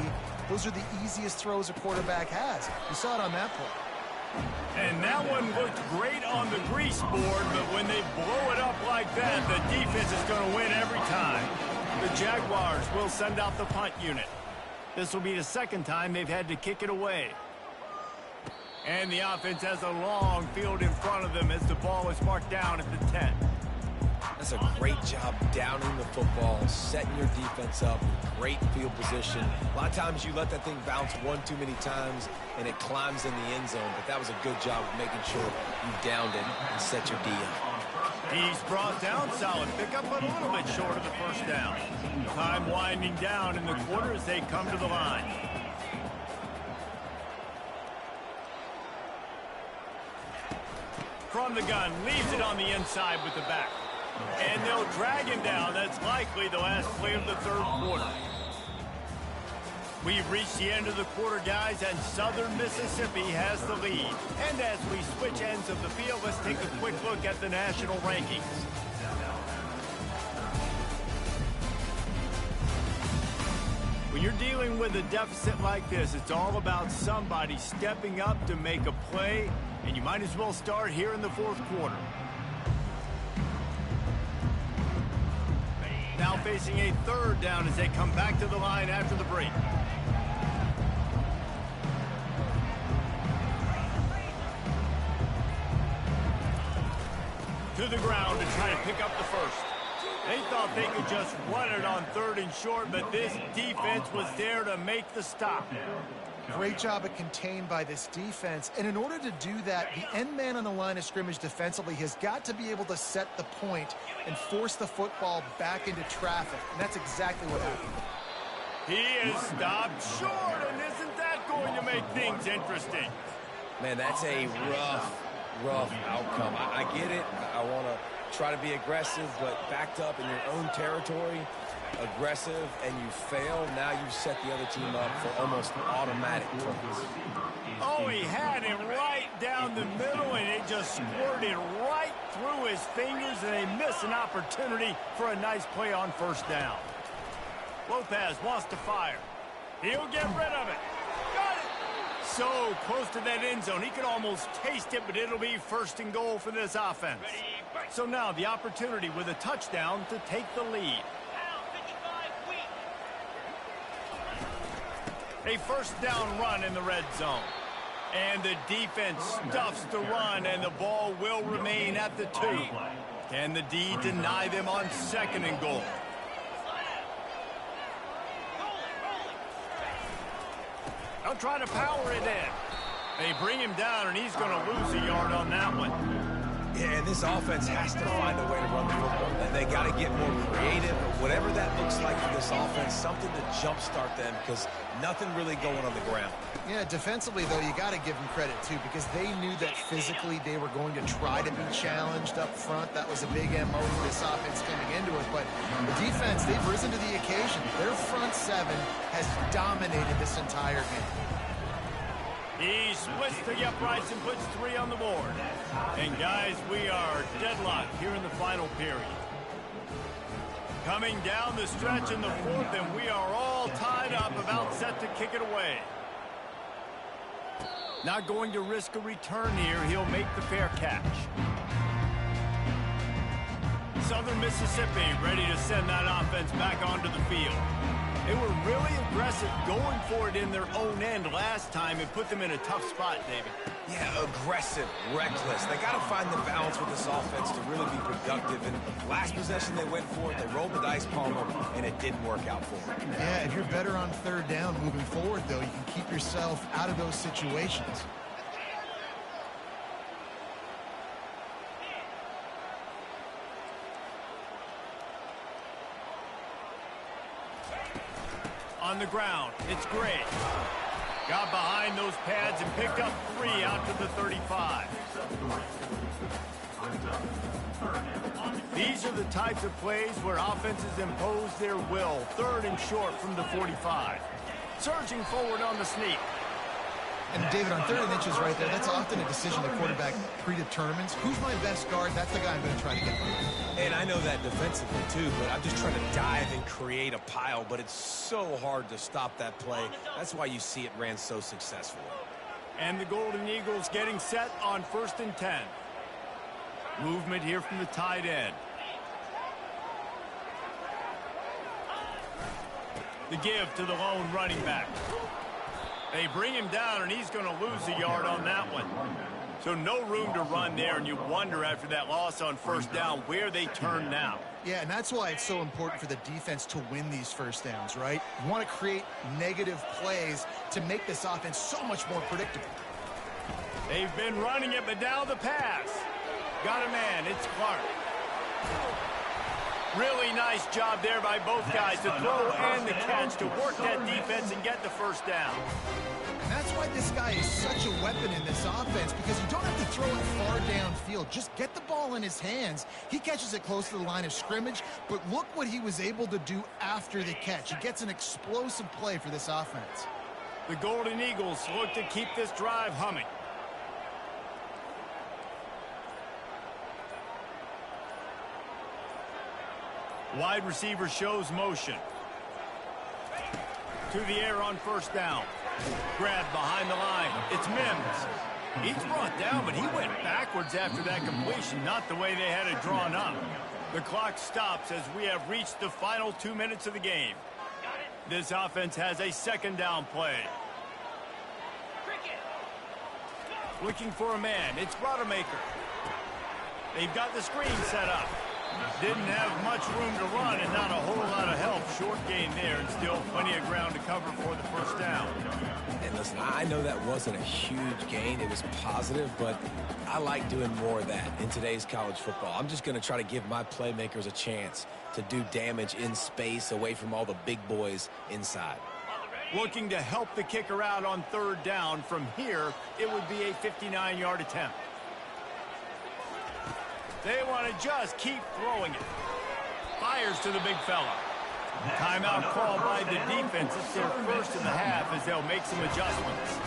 those are the easiest throws a quarterback has. You saw it on that play. And that one looked great on the grease board, but when they blow it up like that, the defense is going to win every time. The Jaguars will send out the punt unit. This will be the 2nd time they've had to kick it away. And the offense has a long field in front of them as the ball is marked down at the 10. That's a great job downing the football, setting your defense up, great field position. A lot of times you let that thing bounce one too many times and it climbs in the end zone, but that was a good job of making sure you downed it and set your D up. He's brought down, solid pickup, but a little bit short of the 1st down. Time winding down in the quarter as they come to the line. From the gun, leaves it on the inside with the back. And they'll drag him down. That's likely the last play of the 3rd quarter. We've reached the end of the quarter, guys, and Southern Mississippi has the lead. And as we switch ends of the field, let's take a quick look at the national rankings. When you're dealing with a deficit like this, it's all about somebody stepping up to make a play, and you might as well start here in the 4th quarter. now facing a third down as they come back to the line after the break. To the ground to try to pick up the first. They thought they could just run it on 3rd and short, but this defense was there to make the stop. Great job of contained by this defense. And in order to do that, the end man on the line of scrimmage defensively has got to be able to set the point and force the football back into traffic. And that's exactly what happened. He is stopped short, and isn't that going to make things interesting? Man, that's a rough outcome. I get it. I want to try to be aggressive, but backed up in your own territory, aggressive, and you fail. Now you've set the other team up for almost automatic points. Oh, he had it right down the middle, and it just squirted right through his fingers, and they miss an opportunity for a nice play on 1st down. Lopez wants to fire. He'll get rid of it. Got it! So close to that end zone. He could almost taste it, but it'll be 1st and goal for this offense. So now the opportunity with a touchdown to take the lead. A 1st down run in the red zone. And the defense stuffs the run, and the ball will remain at the 2. Can the D deny them on 2nd and goal? They'll try to power it in. They bring him down, and he's going to lose a yard on that one. Yeah, and this offense has to find a way to run the football. They got to get more creative, whatever that looks like for this offense, something to jumpstart them, because nothing really going on the ground. Yeah, defensively, though, you got to give them credit, too, because they knew that physically they were going to try to be challenged up front. That was a big MO for this offense coming into it. But the defense, they've risen to the occasion. Their front 7 has dominated this entire game. He splits the uprights and puts 3 on the board. And, guys, we are deadlocked here in the final period. Coming down the stretch in the 4th, and we are all tied up, about set to kick it away. Not going to risk a return here. He'll make the fair catch. Southern Mississippi ready to send that offense back onto the field. They were really aggressive going for it in their own end last time and put them in a tough spot, David. Yeah, aggressive, reckless. They got to find the balance with this offense to really be productive. And last possession they went for it, they rolled the dice, Palmer, and it didn't work out for them. Yeah, if you're better on 3rd down moving forward, though, you can keep yourself out of those situations. On the ground, it's Gray. Got behind those pads and picked up 3 out to the 35. These are the types of plays where offenses impose their will. 3rd and short from the 45. Surging forward on the sneak. And David, on 3rd and inches right there, that's often a decision the quarterback predetermines. Who's my best guard? That's the guy I'm going to try to get by. And I know that defensively, too, but I'm just trying to dive and create a pile, but it's so hard to stop that play. That's why you see it ran so successfully. And the Golden Eagles getting set on 1st and 10. Movement here from the tight end. The give to the lone running back. They bring him down, and he's going to lose a yard on that one. So no room to run there, and you wonder after that loss on 1st down where they turn now. Yeah, and that's why it's so important for the defense to win these 1st downs, right? You want to create negative plays to make this offense so much more predictable. They've been running it, but now the pass. Got a man. It's Clark. Really nice job there by both guys to throw and the catch to work that defense and get the 1st down. And that's why this guy is such a weapon in this offense, because you don't have to throw it far downfield. Just get the ball in his hands. He catches it close to the line of scrimmage, but look what he was able to do after the catch. He gets an explosive play for this offense. The Golden Eagles look to keep this drive humming. Wide receiver shows motion. To the air on 1st down. Grab behind the line. It's Mims. He's brought down, but he went backwards after that completion, not the way they had it drawn up. The clock stops as we have reached the final 2 minutes of the game. This offense has a second down play. Looking for a man. It's Rodemaker. They've got the screen set up. Didn't have much room to run and not a whole lot of help. Short gain there and still plenty of ground to cover for the first down. And listen, I know that wasn't a huge gain. It was positive, but I like doing more of that in today's college football. I'm just going to try to give my playmakers a chance to do damage in space away from all the big boys inside. Looking to help the kicker out on third down. From here, it would be a 59-yard attempt. They want to just keep throwing it. Fires to the big fella. Timeout called by the defense. It's their first in the half as they'll make some adjustments.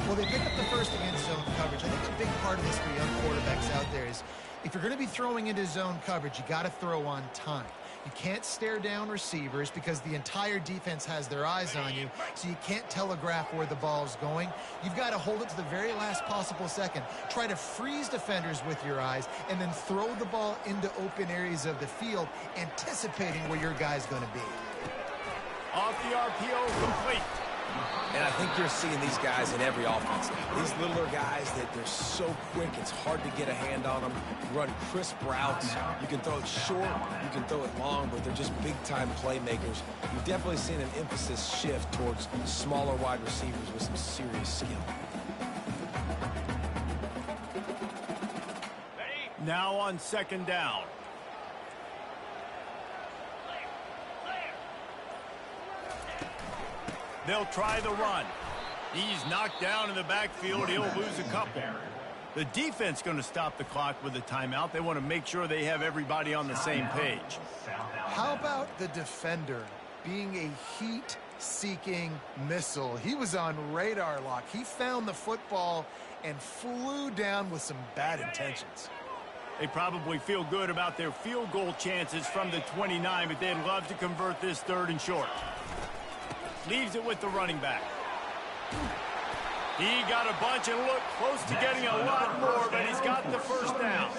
Well, they picked up the first against zone coverage. I think a big part of this for young quarterbacks out there is if you're going to be throwing into zone coverage, you got to throw on time. You can't stare down receivers because the entire defense has their eyes on you, so you can't telegraph where the ball's going. You've got to hold it to the very last possible second. Try to freeze defenders with your eyes and then throw the ball into open areas of the field, anticipating where your guy's going to be. Off the RPO, complete. And I think you're seeing these guys in every offense now. These littler guys that they're so quick, it's hard to get a hand on them. Run crisp routes. You can throw it short, you can throw it long, but they're just big-time playmakers. You've definitely seen an emphasis shift towards smaller wide receivers with some serious skill. Now on second down. They'll try the run. He's knocked down in the backfield. He'll lose a couple. The defense going to stop the clock with a timeout. They want to make sure they have everybody on the same page. How about the defender being a heat-seeking missile? He was on radar lock. He found the football and flew down with some bad intentions. They probably feel good about their field goal chances from the 29, but they'd love to convert this third and short. Leaves it with the running back. He got a bunch and looked close to getting a lot more, but he's got the first down.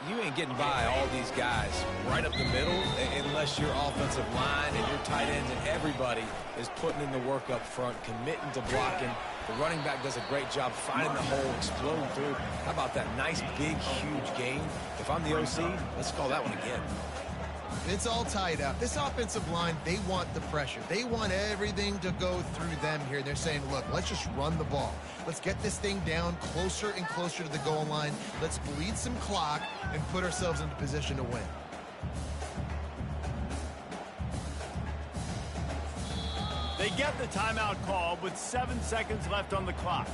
You ain't getting by all these guys right up the middle unless your offensive line and your tight ends and everybody is putting in the work up front, committing to blocking. The running back does a great job finding the hole, exploding through. How about that nice, big, huge gain? If I'm the OC, let's call that one again. It's all tied up. This offensive line, they want the pressure. They want everything to go through them here. They're saying, look, let's just run the ball. Let's get this thing down closer and closer to the goal line. Let's bleed some clock and put ourselves into position to win. They get the timeout call with 7 seconds left on the clock.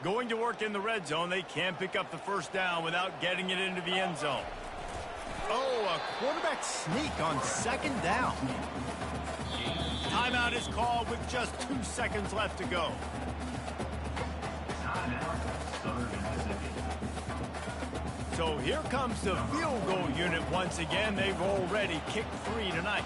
Going to work in the red zone. They can't pick up the first down without getting it into the end zone. Oh, a quarterback sneak on second down. Timeout is called with just 2 seconds left to go. So here comes the field goal unit once again. They've already kicked 3 tonight.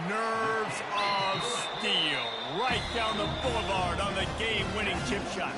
Nerves of steel right down the boulevard on the game-winning chip shot.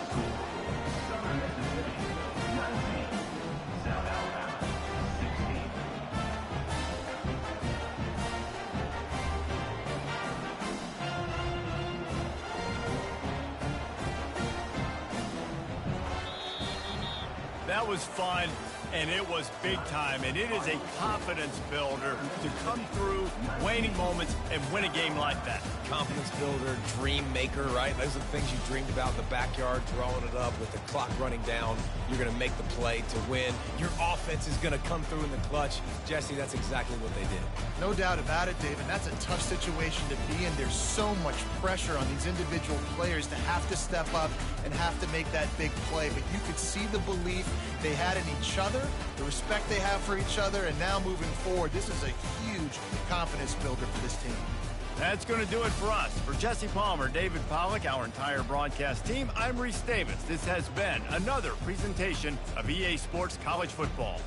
That was fun, and it was big time, and it is a confidence builder to come through waning moments and win a game like that. Confidence builder, dream maker, right? Those are the things you dreamed about in the backyard, throwing it up with the clock running down. You're going to make the play to win. Your offense is going to come through in the clutch. Jesse, that's exactly what they did. No doubt about it, David. That's a tough situation to be in. There's so much pressure on these individual players to have to step up and have to make that big play. But you could see the belief they had in each other, the respect they have for each other, and now moving forward, this is a huge confidence builder for this team. That's going to do it for us. For Jesse Palmer, David Pollack, our entire broadcast team, I'm Reese Davis. This has been another presentation of EA Sports College Football.